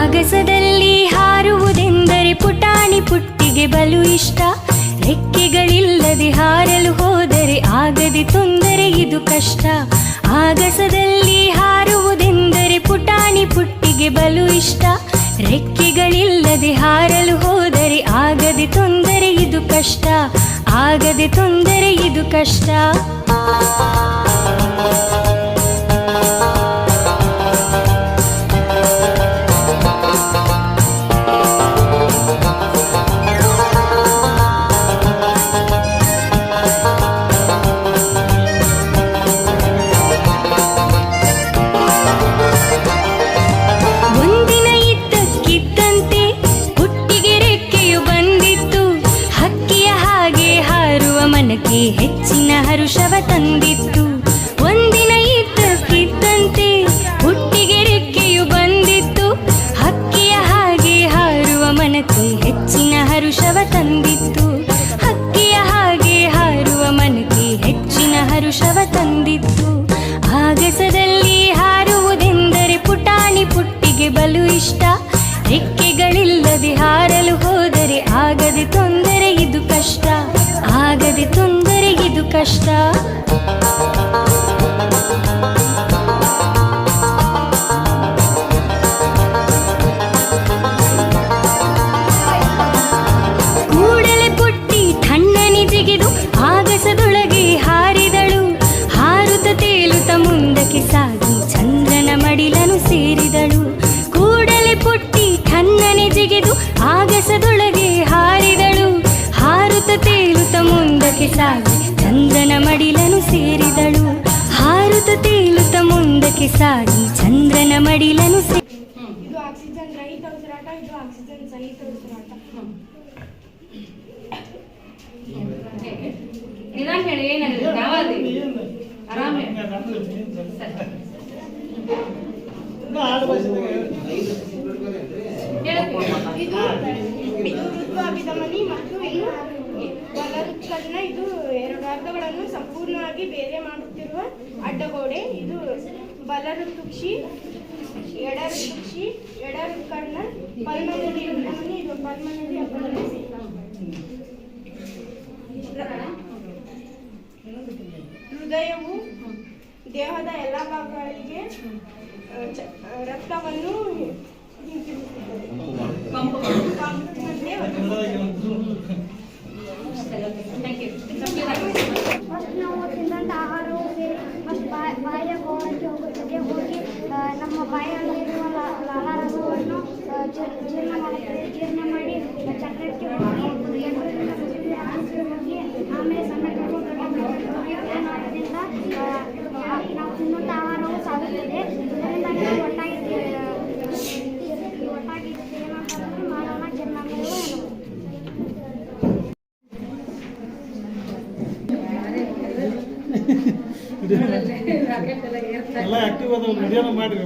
ಆಗಸದಲ್ಲಿ ಹಾರುವುದೆಂದರೆ ಪುಟಾಣಿ ಪುಟ್ಟಿಗೆ ಬಲು ಇಷ್ಟ. ರೆಕ್ಕೆಗಳಿಲ್ಲದೆ ಹಾರಲು ಹೋದರೆ ಆಗದೆ ತೊಂದರೆ ಇದು ಕಷ್ಟ. ಆಗಸದಲ್ಲಿ ಹಾರುವುದೆಂದರೆ ಪುಟಾಣಿ ಪುಟ್ಟಿಗೆ ಬಲು ಇಷ್ಟ. ರೆಕ್ಕೆಗಳಿಲ್ಲದೆ ಹಾರಲು ಹೋದರೆ ಆಗದೆ ತೊಂದರೆ ಇದು ಕಷ್ಟ. ಆಗದೆ ತೊಂದರೆ ಇದು ಕಷ್ಟ. ಹೆಚ್ಚಿನ ಹರುಷವ ತಂದಿತ್ತು. ಒಂದಿನ ಇದ್ದಕ್ಕಿದ್ದಂತೆ ಹುಟ್ಟಿಗೆ ರೆಕ್ಕೆಯು ಬಂದಿತ್ತು. ಹಕ್ಕಿಯ ಹಾಗೆ ಹಾರುವ ಮನಕ್ಕೆ ಹೆಚ್ಚಿನ ಹರುಷವ ತಂದಿತ್ತು. ಹಕ್ಕಿಯ ಹಾಗೆ ಹಾರುವ ಮನಕ್ಕೆ ಹೆಚ್ಚಿನ ಹರುಷವ ತಂದಿತ್ತು. ಆಗಸದಲ್ಲಿ ಹಾರುವುದೆಂದರೆ ಪುಟಾಣಿ ಪುಟ್ಟಿಗೆ ಬಲು ಇಷ್ಟ. ರೆಕ್ಕೆಗಳಿಲ್ಲದೆ ಹಾರಲು ಹೋದರೆ ಆಗದೆ ತೊಂದರೆ ಇದು ಕಷ್ಟ. ಆಗದೆ ತೊಂದರೆ ಇದು ಕಷ್ಟ. ಕೂಡಲೇ ಪುಟ್ಟಿ ತಣ್ಣನೆ ಜಿಗಿದು ಆಗಸದೊಳಗೆ ಹಾರಿದಳು. ಹಾರುತ್ತ ತೇಲುತ್ತ ಮುಂದಕ್ಕೆ ಸಾಗಿ ಚಂದ್ರನ ಮಡಿಲನು ಸೇರಿದಳು. ಕೂಡಲೇ ಪುಟ್ಟಿ ತಣ್ಣನೆ ಜಿಗಿದು ಆಗಸದೊಳಗೆ ಹಾರಿದಳು. ಹಾರುತ್ತ ತೇಲುತ್ತ ಮುಂದಕ್ಕೆ ಸಾಗಿ ಚಂದ್ರನ ಮಡಿಲನು ಸೇರಿದಳು. ಹಾರುತ್ತ ತೇಲುತ್ತ ಮುಂದಕ್ಕೆ ಸಾಗಿ ಚಂದ್ರನ ಮಡಿಲನು ಇದು ಆಕ್ಸಿಜನ್ ರಹಿತ ಉಸಿರಾಟ, ಇದು ಆಕ್ಸಿಜನ್ ಸಹಿತ ಉಸಿರಾಟ. ಹೇಳಿ ಏನಾಗಿದೆ ಆರಾಮ ಇದು ಋತ್ವಾಭಿಧಮನಿ ಮತ್ತು ಇದು ಬಲರುತ್ಕರ್ಣ. ಇದು ಎರಡು ಅರ್ಧಗಳನ್ನು ಸಂಪೂರ್ಣವಾಗಿ ಬೇರೆ ಮಾಡುತ್ತಿರುವ ಅಡ್ಡಗೋಡೆ. ಇದು ಬಲಋತುಕ್ಷಿ, ಎಡಋತುಕ್ಷಿ, ಎಡಋತ್ಕರ್ಣ, ಪಲ್ಮನರಿ ಅಭಿಧಮನಿ. ಇದು ಪಲ್ಮನರಿ ಅಭಿಧಮನಿ. ಹೃದಯವು ದೇಹದ ಎಲ್ಲ ಭಾಗಗಳಿಗೆ ರಕ್ತವನ್ನು ಫಸ್ಟ್ ನಾವು ತಿಂದಂಥ ಆಹಾರವು ಫಸ್ಟ್ ಬಾಯಿಯ ಗೋಳಕ್ಕೆ ಹೋಗುತ್ತದೆ. ಹೋಗಿ ನಮ್ಮ ಬಾಯಲ್ಲಿರುವ ಆಹಾರವನ್ನು ಜೀರ್ಣ ಮಾಡುತ್ತದೆ. ಜೀರ್ಣ ಮಾಡಿ ಚಕ್ರಕ್ಕೆ ಹೋಗಿ ಹೋಗಿ ಆಮೇಲೆ ಸಣ್ಣ ಮಾಡೋದ್ರಿಂದ ನಾವು ತಿನ್ನುವಂಥ ಆಹಾರವು ಸಾಗುತ್ತದೆ. ಇದರಿಂದಾಗಿ ನಾವು ಒಟ್ಟಾಗಿದ್ದೇವೆ ಏನಂತಂದ್ರೆ ಮಾಡೋಣ ಜೀರ್ಣಾಂಗಗಳು ಎಲ್ಲ ಆಕ್ಟಿವ್ ಅದಾವ. ವಿಡಿಯೋನ ಮಾಡ್ರಿ.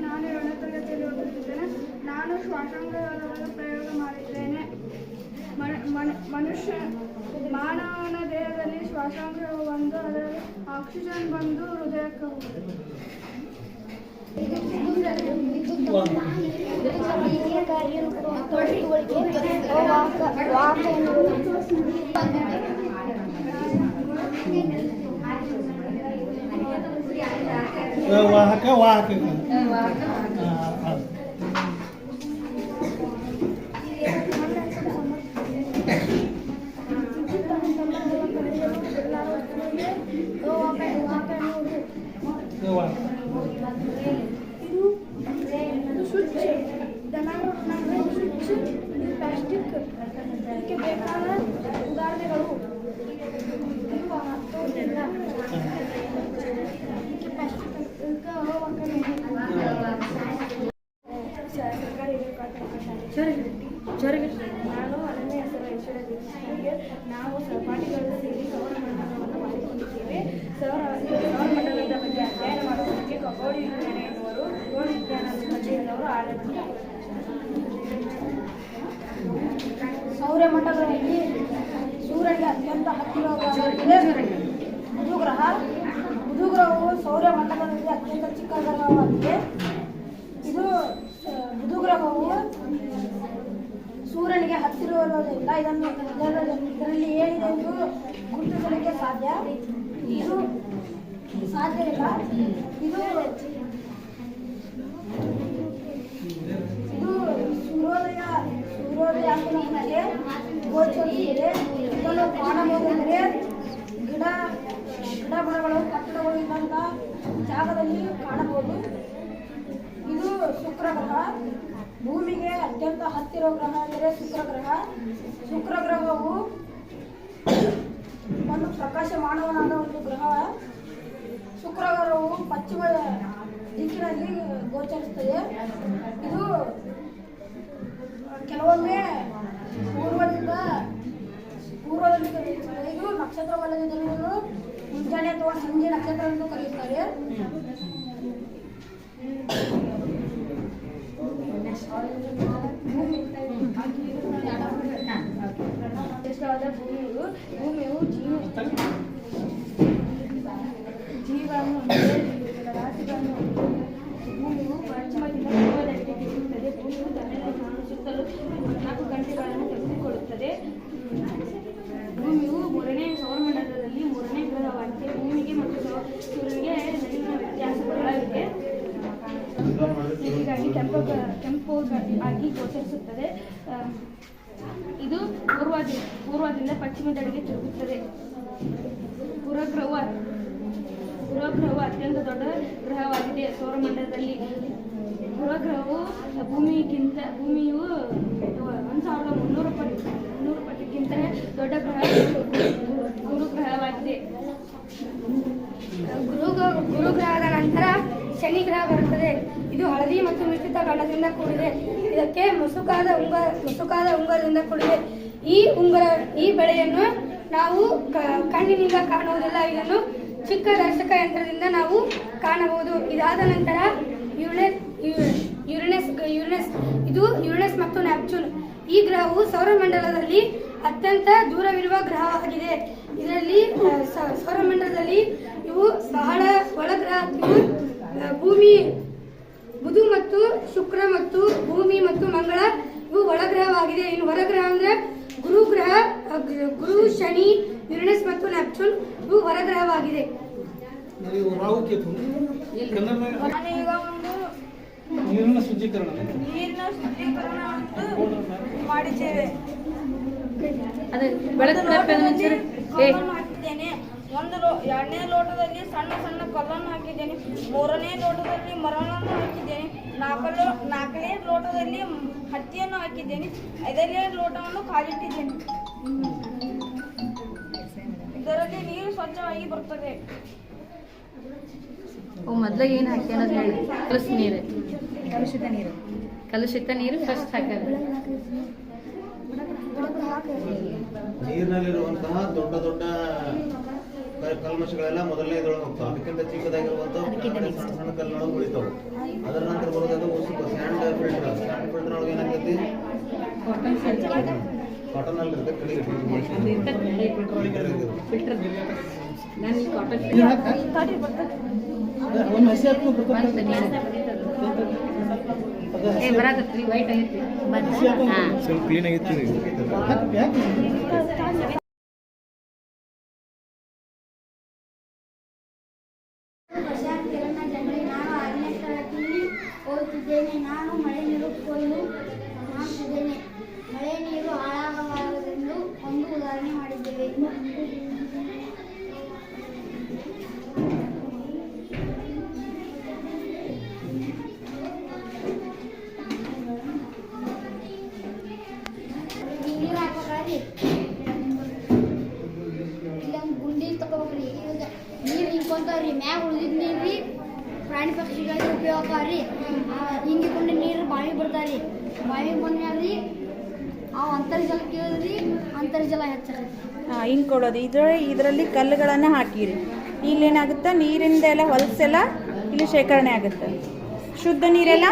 ನಾನು 7ನೇ ತರಗತಿಯಲ್ಲಿ ಓದುತ್ತಿದ್ದೇನೆ. ನಾನು ಶ್ವಾಸಾಂಗದ ಪ್ರಯೋಗ ಮಾಡಿದ್ದೇನೆ. ಮಾನವನ ದೇಹದಲ್ಲಿ ಶ್ವಾಸಾಂಗವು ಬಂದು ಅದರಲ್ಲಿ ಆಕ್ಸಿಜನ್ ಬಂದು ಹೃದಯಕ್ಕೆ ಹೋಗುತ್ತದೆ. ವಾಹಕ ವಾಹಕ ಪ್ಲಾಸ್ಟಿಕ್ ಬೇಕಾದ ಉದಾಹರಣೆಗಳು ನಾನು ನನ್ನ ಹೆಸರು ಐಶ್ವರ್ಯ ದೀಕ್ಷಿತ್. ಹೀಗೆ ನಾವು ಸಹಪಾಠಿಗಳು ಸೇರಿ ಸೌರಮಂಡಲವನ್ನು ಮಾಡಿಕೊಂಡಿದ್ದೇವೆ. ಸೌರಮಂಡಲದ ಬಗ್ಗೆ ಅಧ್ಯಯನ ಮಾಡುವುದಕ್ಕೆ ಖಗೋಳ ವಿಜ್ಞಾನ ಎನ್ನುವರು, ಖಗೋಳ ವಿಜ್ಞಾನದ ಬಗ್ಗೆ ಎನ್ನುವರು ಆಳವಾಗಿ ಸೌರಮಂಡಲದಲ್ಲಿ ಸೂರ್ಯನಿಗೆ ಅತ್ಯಂತ ಹತ್ತಿರವಾಗಿದೆ ಬುಧ ಗ್ರಹ. ಬುಧ ಗ್ರಹವು ಸೌರಮಂಡಲದಲ್ಲಿ ಅತ್ಯಂತ ಚಿಕ್ಕ ಗ್ರಹವಾಗಿದೆ. ಇದು ಬುಧ ಗ್ರಹವು ಸೂರ್ಯನಿಗೆ ಹತ್ತಿರವಿರುವುದರಿಂದ ಇದರಲ್ಲಿ ಏನಿದೆ ಎಂದು ಗುರುತಿಸಲಿಕ್ಕೆ ಇದು ಸಾಧ್ಯವಿಲ್ಲ. ಇದು ಸೂರ್ಯೋದಯ ನಮಗೆ ಗೋಚರಿಸಿದೆ. ಇದನ್ನು ಕಾಣಬಹುದೆಂದರೆ ಗಿಡ ಮರಗಳು ಕಟ್ಟಡಗಳು ಇದ್ದಂಥ ಜಾಗದಲ್ಲಿ ಕಾಣಬಹುದು. ಇದು ಶುಕ್ರ ಗ್ರಹ. ಭೂಮಿಗೆ ಅತ್ಯಂತ ಹತ್ತಿರ ಗ್ರಹ ಅಂದರೆ ಶುಕ್ರ ಗ್ರಹ. ಶುಕ್ರ ಗ್ರಹವು ಒಂದು ಪ್ರಕಾಶಮಾನವಾದ ಒಂದು ಗ್ರಹ. ಶುಕ್ರ ಗ್ರಹವು ಪಶ್ಚಿಮ ದಿಕ್ಕಿನಲ್ಲಿ ಗೋಚರಿಸುತ್ತದೆ. ಇದು ಕೆಲವೊಮ್ಮೆ ಪೂರ್ವದಲ್ಲಿ ಕರೆಯುತ್ತಾರೆ. ಇದು ನಕ್ಷತ್ರವಲ್ಲದಿದ್ದರೂ ಮುಂಜಾನೆ ಅಥವಾ ಸಂಜೆ ನಕ್ಷತ್ರ ಎಂದು ಕರೆಯುತ್ತಾರೆ. ಭೂಮಿಯು ಜೀವವನ್ನು ರಾಶಿಗಳನ್ನು ಭೂಮಿಯು ಪಶ್ಚಿಮದಿಂದ ಪೂರ್ವದೆಡೆಗೆ ತಿರುಗುತ್ತದೆ. ಭೂಮಿಯು ತನ್ನೆಲ್ಲ ಸುತ್ತಲೂ 4 ಗಂಟೆಗಳನ್ನು ತೆಗೆದುಕೊಳ್ಳುತ್ತದೆ. ಭೂಮಿಯು 3ನೇ ಸೌರಮಂಡಲದಲ್ಲಿ 3ನೇ ಗ್ರಹವಾಗಿದೆ. ಭೂಮಿಗೆ ಮತ್ತು ಸೂರ್ಯನಿಗೆ ನಡುವಿನ ವ್ಯತ್ಯಾಸಗಳಾಗಿದೆ. ಹೀಗಾಗಿ ಕೆಂಪು ಆಗಿ ಗೋಚರಿಸುತ್ತದೆ. ಇದು ಪೂರ್ವದಿಂದ ಪಶ್ಚಿಮದೆಡೆಗೆ ತಿರುಗುತ್ತದೆ. ಗುರುಗ್ರಹವು ಅತ್ಯಂತ ದೊಡ್ಡ ಗ್ರಹವಾಗಿದೆ ಸೌರಮಂಡಲದಲ್ಲಿ. ಗುರುಗ್ರಹವು ಭೂಮಿಯು 1300 ಪಟ್ಟಿಗಿಂತ ದೊಡ್ಡ ಗ್ರಹ ಗುರುಗ್ರಹವಾಗಿದೆ. ಗುರುಗ್ರಹದ ನಂತರ ಶನಿ ಗ್ರಹ ಬರುತ್ತದೆ. ಇದು ಹಳದಿ ಮತ್ತು ಮಿಶ್ರಿತ ಬಣ್ಣದಿಂದ ಕೂಡಿದೆ. ಇದಕ್ಕೆ ಮುಸುಕಾದ ಉಂಗುರದಿಂದ ಕೂಡಿದೆ. ಈ ಬೆಳೆಯನ್ನು ನಾವು ಕಣ್ಣಿನಿಂದ ಕಾಣುವುದಿಲ್ಲ. ಇದನ್ನು ಚಿಕ್ಕ ದರ್ಶಕ ಯಂತ್ರದಿಂದ ನಾವು ಕಾಣಬಹುದು. ಇದಾದ ನಂತರ ಯುರೇನಸ್ ಮತ್ತು ನೆಪ್ಚೂನ್. ಈ ಗ್ರಹವು ಸೌರಮಂಡಲದಲ್ಲಿ ಅತ್ಯಂತ ದೂರವಿರುವ ಗ್ರಹವಾಗಿದೆ. ಇದರಲ್ಲಿ ಸೌರಮಂಡಲದಲ್ಲಿ ಇವು ಬಹಳ ಒಳಗ್ರಹ. ಭೂಮಿ, ಬುಧ ಮತ್ತು ಶುಕ್ರ ಮತ್ತು ಭೂಮಿ ಮತ್ತು ಮಂಗಳ ಇವು ಒಳಗ್ರಹವಾಗಿದೆ. ಇನ್ನು ಹೊರಗ್ರಹ ಅಂದ್ರೆ ಗುರು, ಶನಿ, ಯುರೇನಸ್ ಮತ್ತು ನೆಪ್ಚೂನ್ ಇವು ಹೊರಗ್ರಹವಾಗಿದೆ. ನೀರಿನ ಶುದ್ಧೀಕರಣ ಮಾಡಿದ್ದೇವೆ. ಹಾಕಿದ್ದೇನೆ. 2ನೇ ಲೋಟದಲ್ಲಿ ಸಣ್ಣ ಸಣ್ಣ ಕಲ್ಲನ್ನು ಹಾಕಿದ್ದೇನೆ. 3ನೇ ಲೋಟದಲ್ಲಿ ಮರಳನ್ನು ಹಾಕಿದ್ದೇನೆ. 4ನೇ ಲೋಟದಲ್ಲಿ ಹತ್ತಿಯನ್ನು ಹಾಕಿದ್ದೇನೆ. 5ನೇ ಲೋಟವನ್ನು ಕಾಲಿಟ್ಟಿದ್ದೇನೆ. ಇದರಲ್ಲಿ ನೀರು ಸ್ವಚ್ಛವಾಗಿ ಬರುತ್ತದೆ. ಮೊದ್ಲಿಗೆ ಏನು ಹಾಕಿ ಅನ್ನೋದು ಹೇಳಿ. ಕಲುಷಿತ ನೀರು ಫಸ್ಟ್ ಹಾಕೋದು. ನೀರಿನಲ್ಲಿರುವಂತಹ ದೊಡ್ಡ ದೊಡ್ಡ ಕಲ್ಮಶಗಳೆಲ್ಲ ಮೊದಲನೇದೊಳಗೆ ಹೋಗ್ತಾವೆ. ಅದಕ್ಕಿಂತ ಚಿಕ್ಕದಾಗಿರುವಂತಹ ಸಣ್ಣ ಸಣ್ಣ ಕಲ್ಲುಗಳು ಉಳಿತಾವೆ. ಅದರ ನಂತರ ಬರೋದು ಸ್ಯಾಂಡ್ ಫಿಲ್ಟರ್. ಸ್ಯಾಂಡ್ ಫಿಲ್ಟರ್ ಒಳಗೆ ಏನಾಗ್ತೈತಿ, ಕಾಟನ್ ಅಲ್ಲಿ ಇರುತ್ತೆ. ಬರಾಕತ್ರಿ ವೈಟ್ ಆಗೈತಿ. ಸ್ವಲ್ಪ ಕ್ಲೀನ್ ಆಗಿತ್ತು. ನಾನು 6ನೇ ತರಗತಿಯಲ್ಲಿ ಓದುತ್ತಿದ್ದೇನೆ. ನಾನು ಮಳೆ ನೀರು ಕೊಯ್ಲು ಮಾಡುತ್ತಿದ್ದೇನೆ. ಮಳೆ ನೀರು ಹಾಳಾಗಬಾರದೆಂದು ಒಂದು ಉದಾಹರಣೆ ಮಾಡಿದ್ದೇವೆ. ನೀರು ಹಾಕಬೇಕಾದ್ರೆ ಇಲ್ಲೊಂದು ಗುಂಡಿ ತಗೋಬೇಕ್ರಿ. ಈಗ ನೀರು ಹಿಂಕೊಂತಾವ್ರಿ. ಮ್ಯಾಗ ಉಳಿದಿದ್ದು ನೀರು ಪ್ರಾಣಿ ಪಕ್ಷಿಗಳಿಗೆ ಉಪಯೋಗಕಾರಿ. ಹಿಂಗಿಕೊಂಡು ನೀರು ಬಾವಿ ಬರ್ತಾವ್ರಿ. ಬಾವಿ ಬಂದ್ರಿ ಅವು ಅಂತರ್ಜಲಕ್ಕೆ ಇಳಿದ್ರಿ ಅಂತರ್ಜಲ ಹೆಚ್ಚಾಗತ್ತೆ. ಹಿಂಗೆ ಕೊಡೋದು. ಇದರಲ್ಲಿ ಕಲ್ಲುಗಳನ್ನು ಹಾಕಿರಿ. ಇಲ್ಲೇನಾಗುತ್ತೆ, ನೀರಿಂದೆಲ್ಲ ಹೊಲಸೆಲ್ಲ ಇಲ್ಲಿ ಶೇಖರಣೆ ಆಗುತ್ತೆ. ಶುದ್ಧ ನೀರೆಲ್ಲ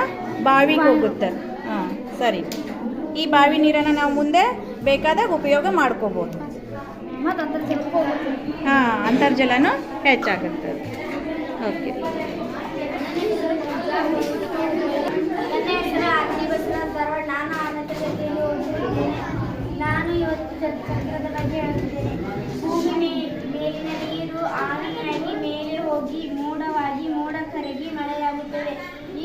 ಬಾವಿಗೆ ಹೋಗುತ್ತೆ. ಹಾಂ, ಸರಿ. ಈ ಬಾವಿ ನೀರನ್ನು ನಾವು ಮುಂದೆ ಬೇಕಾದಾಗ ಉಪಯೋಗ ಮಾಡ್ಕೋಬೋದು. ಮತ್ತು ಅಂತರ್ಜಲಕ್ಕೆ ಹೋಗುತ್ತೆ. ಹಾಂ, ಅಂತರ್ಜಲನೂ ಹೆಚ್ಚಾಗುತ್ತೆ. ಓಕೆ. ನನ್ನ ಹೆಸರು ಆರ್ತಿ ಬಸವರಾಜ್ ಧಾರವಾಡ. ನಾನು 6ನೇ ತರಗತಿಯಲ್ಲಿ ಓದುತ್ತಿದ್ದೇನೆ. ನಾನು ಇವತ್ತು ಚಕ್ರದ ಬಗ್ಗೆ ಹೇಳುತ್ತಿದ್ದೇನೆ. ಭೂಮಿ ಮೇಲಿನ ನೀರು ಆವಿಯಾಗಿ ಮೇಲೆ ಹೋಗಿ ಮೋಡವಾಗಿ ಮೋಡ ಕರಗಿ ಮಳೆಯಾಗುತ್ತದೆ. ಈ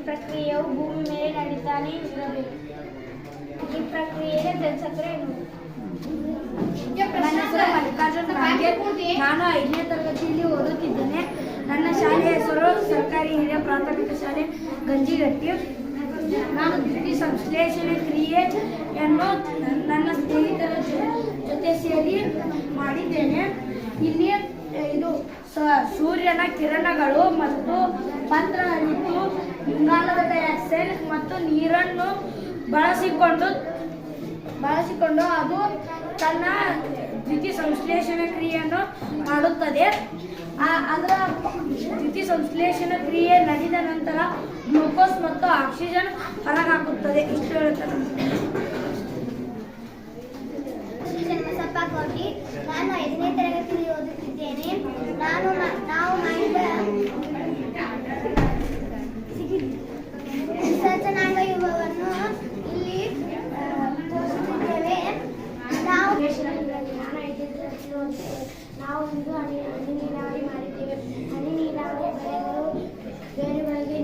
ಪ್ರಕ್ರಿಯೆಯು ಭೂಮಿ ಮೇಲೆ ನಡೀತಾನೆ ಇರಬೇಕು. ಈ ಪ್ರಕ್ರಿಯೆಗೆ ಜಲಚಕ್ರ ಎನ್ನುವುದು. ನನ್ನ ಹೆಸರು ಮಲ್ಲಿಕಾರ್ಜುನ್ ಖಾರ್ಗೆ. ನಾನು 5ನೇ ತರಗತಿಯಲ್ಲಿ ಓದುತ್ತಿದ್ದೇನೆ. ನನ್ನ ಶಾಲೆಯ ಹೆಸರು ಸರ್ಕಾರಿ ಹಿರಿಯ ಪ್ರಾಥಮಿಕ ಶಾಲೆ ಗಂಜಿಗಟ್ಟಿ. ನಾನು ದ್ಯುತಿ ಸಂಶ್ಲೇಷಣೆ ಕ್ರಿಯೆಯನ್ನು ನನ್ನ ಸ್ನೇಹಿತರ ಜೊತೆ ಸೇರಿ ಮಾಡಿದ್ದೇನೆ. ಇಲ್ಲಿ ಇದು ಸೂರ್ಯನ ಕಿರಣಗಳು ಮತ್ತು ಪತ್ರ ಹರಿತು ಇಂಗಾಲದ ಡೈಆಕ್ಸೈಡ್ ಮತ್ತು ನೀರನ್ನು ಬಳಸಿಕೊಂಡು ಅದು ತನ್ನ ದ್ಯುತಿ ಸಂಶ್ಲೇಷಣೆ ಕ್ರಿಯೆಯನ್ನು ಮಾಡುತ್ತದೆ. ಅದರ ದ್ಯುತಿ ಸಂಶ್ಲೇಷಣೆ ಕ್ರಿಯೆ ನಡೆದ ನಂತರ ಗ್ಲೂಕೋಸ್ ಮತ್ತು ಆಕ್ಸಿಜನ್ ಹೊರಹಾಕುತ್ತದೆ. ಇಷ್ಟು ಹೇಳುತ್ತದೆ. ನಾನು 5ನೇ ತರಗತಿಯಲ್ಲಿ ಓದುತ್ತಿದ್ದೇನೆ. ನಾವು ಮಾಡಿದ ವಿಸರ್ಜನಾಂಗ ಯುಗವನ್ನು ಇಲ್ಲಿ ತೋರಿಸುತ್ತಿದ್ದೇವೆ. ನಾವು 5ನೇ ತರಗತಿಯಲ್ಲಿ ಓದುತ್ತೇವೆ. ನಾವು ಒಂದು ಹನಿ ನೀರಾವರಿ ಮಾಡಿದ್ದೇವೆ. ಹನಿ ನೀರಾವರಿ ಬೇರುಗಳಿಗೆ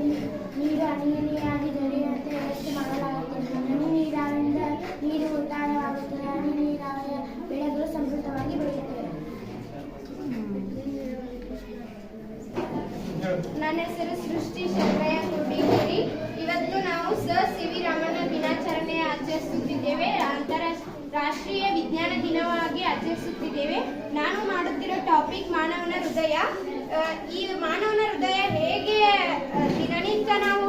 ನೀರು ಹನಿಯಾಗಿ ದೊರೆಯುವಂತೆ ವ್ಯವಸ್ಥೆ ಮಾಡಲಾಗುತ್ತದೆ. ಹನಿ ನೀರಾವರಿಯಿಂದ ನೀರು ಉಳಿತಾಯವಾಗುತ್ತದೆ. ಹನಿ ನೀರಾವರಿಯ ಬೆಳೆಗಳು ಸಮೃದ್ಧವಾಗಿ ಬೆಳೆಯುತ್ತವೆ. ನನ್ನ ಹೆಸರು ಸೃಷ್ಟಿ ಶಂಕರಯ್ಯ ಕುರುಡಿಗೇರಿ. ಇವತ್ತು ನಾವು ಸರ್ ಸಿ ವಿ ರಾಮಣ್ಣ ದಿನಾಚರಣೆ ಆಚರಿಸುತ್ತಿದ್ದೇವೆ. ರಾಷ್ಟ್ರೀಯ ವಿಜ್ಞಾನ ದಿನವಾಗಿ ಆಚರಿಸುತ್ತಿದ್ದೇವೆ. ನಾನು ಮಾಡುತ್ತಿರೋ ಟಾಪಿಕ್ ಮಾನವನ ಹೃದಯ. ಈ ಮಾನವನ ಹೃದಯ ಹೇಗೆ ದಿನನಿತ್ಯ ನಾವು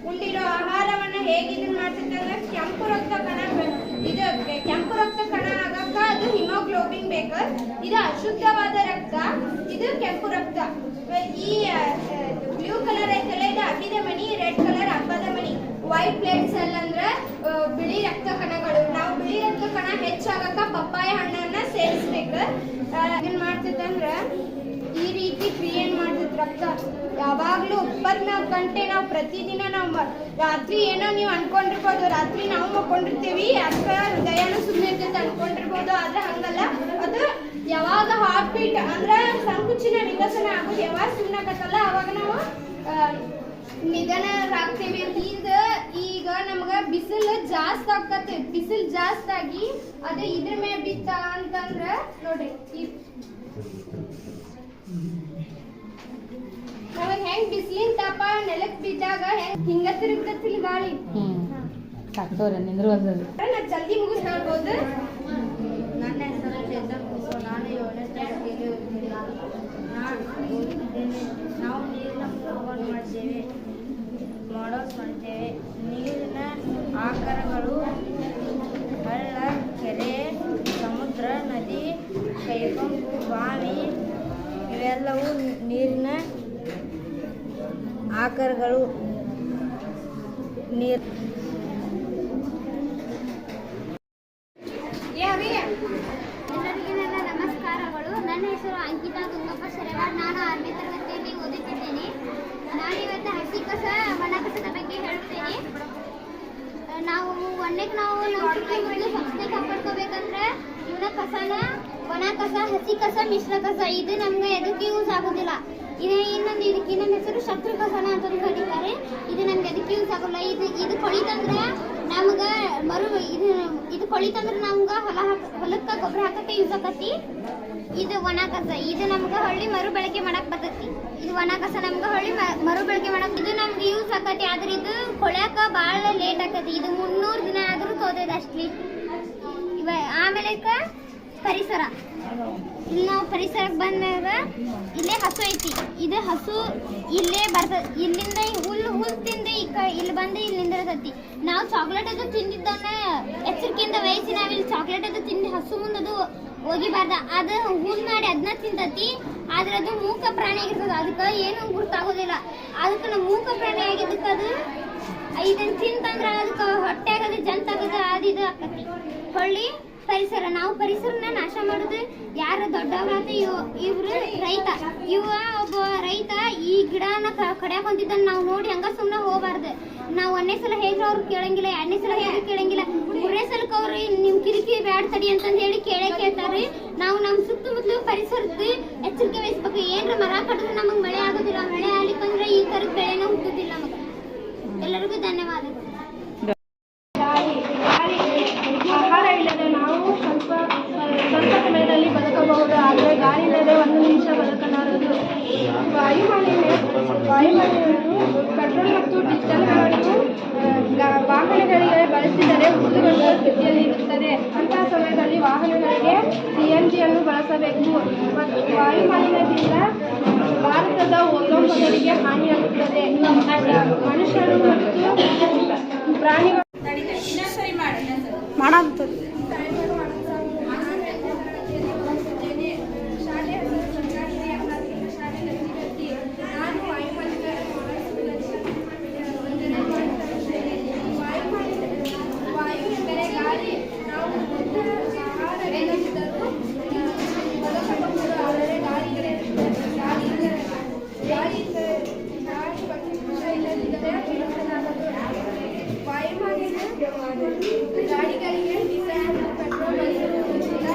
ಉಂಡಿರೋ ಆಹಾರವನ್ನು ಹೇಗೆ ಇದನ್ನು ಮಾಡ್ತಿರ್ತದೆ ಅಂದ್ರೆ ಕೆಂಪು ರಕ್ತ ಕಣ ಆಗಕ್ಕ ಅದು ಹಿಮೋಗ್ಲೋಬಿನ್ ಬೇಕು. ಇದು ಅಶುದ್ಧವಾದ ರಕ್ತ, ಇದು ಕೆಂಪು ರಕ್ತ. ಈ ಬ್ಲೂ ಕಲರ್ ಐತಲ್ಲ ಇದು ಅಡ್ಡಿದ ಮಣಿ, ರೆಡ್ ಕಲರ್ ಹಬ್ಬದ ಮಣಿ. ವೈಟ್ ಬ್ಲಡ್ ಸೆಲ್ ಅಂದ್ರೆ ಬಿಳಿ ರಕ್ತ ಕಣಗಳು. ನಾವು ಬಿಳಿ ರಕ್ತ ಕಣ ಹೆಚ್ಚಾಗಕ್ಕ ಪಪ್ಪಾಯ ಹಣ್ಣನ್ನ ಸೇರಿಸ್ಬೇಕು. ಇದನ್ನ ಮಾಡ್ತಿತ್ತಂದ್ರ ಈ ರೀತಿ ಕ್ರಿಯೆ ಮಾಡ್ತಿತ್ತು. ರಕ್ತ ಯಾವಾಗ್ಲೂ 24 ಗಂಟೆ ನಾವು ಪ್ರತಿದಿನ ನಾವು ರಾತ್ರಿ ಏನೋ ನೀವು ಅನ್ಕೊಂಡಿರ್ಬೋದು, ರಾತ್ರಿ ನಾವು ಮಕ್ಕೊಂಡಿರ್ತೀವಿ ಅಥವಾ ಹೃದಯನೂ ಸುಮ್ಮನೆ ಇರ್ತೈತೆ ಅನ್ಕೊಂಡಿರ್ಬೋದು. ಆದ್ರೆ ಹಂಗಲ್ಲ, ಅದು ಯಾವಾಗ ಹಾರ್ಟ್ ಬೀಟ್ ಅಂದ್ರೆ ಸಂಕುಚಿತ ವಿಕಸನ ಆಗೋದು ಯಾವಾಗ ಸುಮ್ಮನಾಗತ್ತಲ್ಲ ಅವಾಗ ನಾವು ನಿಧನರಾಗ್ತೇವೆ. ಈಗ ನಮ್ಗ ಬಿಸಿಲು ಜಾಸ್ತಿ ಆಗ್ತತೆ. ಬಿಸಿಲು ಜಾಸ್ತಿ ಆಗಿ ಅದು ಇದ್ರ ಮೇಲೆ ಬಿತ್ತ ಅಂತಂದ್ರ ನೋಡ್ರಿ ನಮಗ್ ಹೆಂಗ್ ಬಿಸಿಲಿನ ತಾಪ ನೆಲಕ್ ಬಿದ್ದಾಗ ಹಿಂಗ ತಿರುಗ್ತತಿಲ್ ಗಾಳಿ. ಸಾಕ್ತವ್ರೆ ನಿಂದ್ರವಲ್ದು. ನಾ ಜಲ್ದಿ ಮುಗಿಸ್ ಹೇಳ್ಬೋದು. ನನ್ನ ಹೆಸರು ಚೇತನ್ ಕುಸೋ. ನಾನು 7ನೇ ತರಗತಿಯಲ್ಲಿ ಓದುತ್ತಿದ್ದೇನೆ. ನಾವು ನೀರಿನ ಪ್ರಯೋಗವನ್ನು ಮಾಡಿದ್ದೇವೆ, ಮಾಡಲ್ಸ್ ಮಾಡಿದ್ದೇವೆ. ನೀರಿನ ಆಕಾರಗಳು ಹಳ್ಳ, ಕೆರೆ, ಸಮುದ್ರ, ನದಿ, ಕೈಗೊಂಬು, ಬಾವಿ ಇವೆಲ್ಲವೂ ನೀರಿನ ಆಕಾರಗಳು. ಎಲ್ಲರಿಗೆ ನನ್ನ ನಮಸ್ಕಾರಗಳು. ನನ್ನ ಹೆಸರು ಅಂಕಿತಾ ಗಂಗಪ್ಪ ಶೆರವಾಡ್. ನಾನು 6ನೇ ತರಗತಿಯಲ್ಲಿ ಓದುತ್ತಿದ್ದೇನೆ. ನಾನಿವತ್ತು ಹಸಿ ಕಸ ಒಣ ಕಸದ ಬಗ್ಗೆ ಹೇಳುತ್ತೇನೆ. ನಾವು ಸ್ವಚ್ಛತೆ ಕಾಪಾಡ್ಕೋಬೇಕಂದ್ರೆ ಇವನ ಕಸನ ಒಣ ಕಸ, ಹಸಿ ಕಸ, ಮಿಶ್ರ ಕಸ ಇದು ನಮ್ಗೆ ಎದಕ್ಕೆ ಯೂಸ್ ಆಗೋದಿಲ್ಲ. ಇನ್ನೊಂದು ಹೆಸರು ಶತ್ರು ಕಸನ ಅಂತ ಕರೀತಾರೆ. ಇದು ನಮ್ಗೆ ಎದಕ್ಕೆ ಯೂಸ್ ಆಗೋಲ್ಲ. ಇದು ಕೊಳಿತಂದ್ರೆ ನಮ್ಗೆ ಇದು ಕೊಳಿತಂದ್ರೆ ನಮ್ಗೆ ಹೊಲಕ್ಕೆ ಗೊಬ್ಬರ ಹಾಕಕ್ಕೆ ಯೂಸ್ ಆಕತಿ. ಇದು ಒಣ ಕಸ, ಇದು ನಮ್ಗೆ ಹೊಳ್ಳಿ ಮರು ಬಳಕೆ ಮಾಡಕ್ ಬರ್ತೈತಿ. ಇದು ಒಣ ಕಸ ನಮ್ಗೆ ಹೊಳ್ಳಿ ಮರು ಬಳಕೆ ಮಾಡಕ್ ಇದು ನಮ್ಗೆ ಯೂಸ್ ಆಕತಿ. ಆದ್ರೆ ಇದು ಕೊಳ್ಯಾಕ ಭಾಳ ಲೇಟ್ ಆಕತಿ. ಇದು 300 ದಿನ ಆದ್ರೂ ತೋದೈತೆ ಅಷ್ಟೇ. ಆಮೇಲೆ ಪರಿಸರ. ಇಲ್ಲಿ ನಾವು ಪರಿಸರಕ್ಕೆ ಬಂದಾಗ ಇಲ್ಲೇ ಹಸು ಐತಿ. ಇದು ಹಸು ಇಲ್ಲೇ ಬರ್ತದೆ. ಇಲ್ಲಿಂದ ಹುಲ್ಲು ಹುಲ್ ತಿಂದು ಇಲ್ಲಿ ಬಂದು ಇಲ್ಲಿ ನಿಂದಿರತೈತಿ. ನಾವು ಚಾಕ್ಲೇಟ್ ಅದು ತಿಂದಿದ್ದನ್ನ ಎಚ್ಚರಿಕೆಯಿಂದ ವಹಿಸಿ ನಾವು ಇಲ್ಲಿ ಚಾಕ್ಲೇಟ್ ಅದು ತಿಂದು ಹಸು ಮುಂದದು ಹೋಗಿಬಾರ್ದ. ಅದು ಹುಲ್ ಮಾಡಿ ಅದನ್ನ ತಿಂತತಿ. ಆದ್ರೆ ಅದು ಮೂಕ ಪ್ರಾಣಿ ಆಗಿರ್ತದ, ಅದಕ್ಕೆ ಏನು ಗುರ್ತಾಗೋದಿಲ್ಲ. ಅದಕ್ಕೆ ನಾವು ಮೂಕ ಪ್ರಾಣಿ ಆಗಿದ್ದಕ್ಕೆ ಅದು ಇದನ್ನ ತಿಂತಂದ್ರ ಅದಕ್ಕೆ ಹೊಟ್ಟೆ ಆಗೋದು ಜಂತ ಆಗೋದು ಅದು ಇದು ಆಕತಿ. ಹೊಳ್ಳಿ ಪರಿಸರ, ನಾವು ಪರಿಸರನ ನಾಶ ಮಾಡೋದು ಯಾರು ದೊಡ್ಡವರಾದ ಇವ್ರು ರೈತ. ಒಬ್ಬ ರೈತ ಈ ಗಿಡನ ಕಡ್ಯಾಕ್ ಹೊಂದಿದ್ದನ್ನ ನಾವು ನೋಡಿ ಹಂಗ ಸುಮ್ಮನೆ ಹೋಗಬಾರ್ದು. ನಾವು 1ನೇ ಸಲ ಹೇಳಿದ್ರೆ ಅವ್ರು ಕೇಳಂಗಿಲ್ಲ, 2ನೇ ಸಲ ಹೇಳಿದ್ರೆ ಕೇಳಂಗಿಲ್ಲ, 3ನೇ ಸಲಕ್ಕೆ ಅವ್ರು ನಿಮ್ ಕಿರಿಕಿರಿ ಬ್ಯಾಡ್ ತಡಿ ಅಂತಂದು ಹೇಳಿ ಕೇಳ್ತಾರ್ರಿ. ನಾವು ನಮ್ಮ ಸುತ್ತಮುತ್ತಲು ಪರಿಸರದ ಎಚ್ಚರಿಕೆ ವಹಿಸ್ಬೇಕು. ಏನ್ರ ಮರ ಕಡಿದ್ರೆ ನಮಗೆ ಮಳೆ ಆಗೋದಿಲ್ಲ. ಮಳೆ ಆಗ್ಲಿಕ್ಕಂದ್ರೆ ಈ ಥರದ ಬೆಳೆನ ಹುಟ್ಟುದಿಲ್ಲ ನಮಗೆ. ಎಲ್ಲರಿಗೂ ಧನ್ಯವಾದಗಳು. ಆಹಾರ ಇಲ್ಲದೆ ನಾವು ಸ್ವಲ್ಪ ಸಮಯದಲ್ಲಿ ಬದುಕಬಹುದು, ಆದರೆ ಗಾಳಿ ಇಲ್ಲದೆ 1 ನಿಮಿಷ ಬದುಕಲಾರದು. ವಾಯುಮಾಲಿನ್ಯವನ್ನು ಪೆಟ್ರೋಲ್ ಮತ್ತು ಡೀಸೆಲ್ಗಳನ್ನು ವಾಹನಗಳಿಗೆ ಬಳಸಿದರೆ ಉಸಿರುಗಟ್ಟುವ ಸ್ಥಿತಿಯಲ್ಲಿ ಇರುತ್ತದೆ. ಅಂತಹ ಸಮಯದಲ್ಲಿ ವಾಹನಗಳಿಗೆ CNG ಅನ್ನು ಬಳಸಬೇಕು. ಮತ್ತು ವಾಯುಮಾಲಿನ್ಯದಿಂದ ಭಾರತದ ಓಝೋನ್ ಪದರಿಗೆ ಹಾನಿಯಾಗುತ್ತದೆ. ಮನುಷ್ಯರು ಮತ್ತು ಪ್ರಾಣಿಗಳು ಮಾಡಂತದ್ದು ವಾಯು ಎಂದರೆ ಗಾಳಿ. ನಾವು ಆಹಾರ ಬೇಕಿದ್ದರೂ ಬದುಕಬಹುದು, ಆದರೆ ಗಾಳಿ ಇಲ್ಲದಿದ್ದರೆ ಬದುಕಲಾಗದು. ವಾಯುಮಾಲಿನ್ಯ ಗಾಡಿಗಳಿಗೆ ಡೀಸೆಲ್ ಮತ್ತು ಪೆಟ್ರೋಲ್ ಬಳಸುವುದರಿಂದ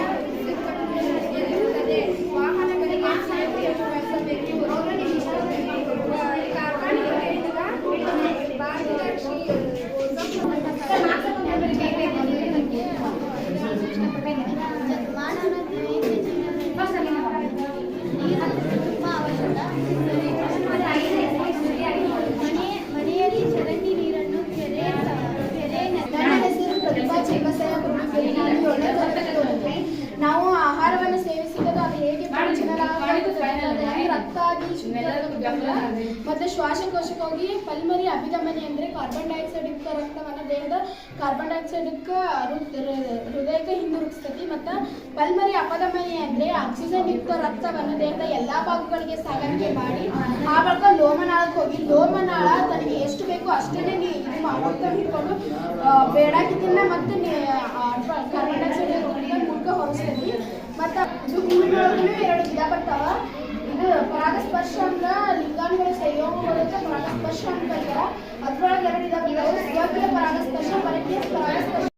ಇರುತ್ತದೆ. ವಾಹನಗಳಿಗೆ CNG ಅನ್ನು ಬಳಸಬೇಕು. ಕಾರ್ಬನ್ ಭಾರತದ ಮನೆಯಲ್ಲಿ ಚರಂಡಿ ನೀರನ್ನು ನಾವು ಆಹಾರವನ್ನು ಸೇವಿಸಿದಾಗ ಅದು ಹೇಗೆ ರಕ್ತ ಮತ್ತು ಶ್ವಾಸಕೋಶಕ್ಕಾಗಿ ಪಲ್ಮರಿ ಅಭಿಧಮನಿ ಅಂದರೆ ಕಾರ್ಬನ್ ಡೈಆಕ್ಸೈಡ್ ಯುಕ್ತ ರಕ್ತವನ್ನು ದೇಹದ ಕಾರ್ಬನ್ ಡೈಆಕ್ಸೈಡ್ಗೆ ಹೃದಯಕ್ಕೆ ಹಿಂದಿರುಗಿಸ್ತತಿ. ಮತ್ತು ಪಲ್ಮರಿ ಅಪಧಮನಿ ಅಂದರೆ ಆಕ್ಸಿಜನ್ ಯುಕ್ತ ರಕ್ತವನ್ನು ದೇಹದ ಎಲ್ಲ ಭಾಗಗಳಿಗೆ ಸಾಗಾಣಿಕೆ ಮಾಡಿ ಆ ಬಳಿಕ ಲೋಮನಾಳಕ್ಕೆ ಹೋಗಿ ಲೋಮನಾಳ ತನಗೆ ಎಷ್ಟು ಬೇಕೋ ಅಷ್ಟೇ ಇದು ಮಾಡ್ತಾ ಹಿಡ್ಕೊಂಡು ಬೇಡಾಕಿದ್ದನ್ನ ಮತ್ತು ಕಾರ್ಬನ್ ಡೈಆಕ್ಸೈಡ್ ಮೂಲಕ ಹೊರಸ್ತೈತಿ. ಮತ್ತು ಇದು ಹೂವಿನೊಳಗೂ 2 ವಿಧ ಬರ್ತಾವ. ಇದು ಪರಾಗಸ್ಪರ್ಶ ಅಂದ್ರೆ ಲಿಂಗಾಣುಗಳು ಸಂಯೋಗಗೊಳ್ಳುತ್ತೆ, ಪರಾಗಸ್ಪರ್ಶ ಅಂತ ಕರೀತಾರ. ಅದ್ರೊಳಗೆ 2 ವಿಧ ಬರ್ತಾವೆ. ಸ್ವಕೀಯ ಪರಾಗಸ್ಪರ್ಶ, ಪರಕೀಯ ಪರಾಗಸ್ಪರ್ಶ.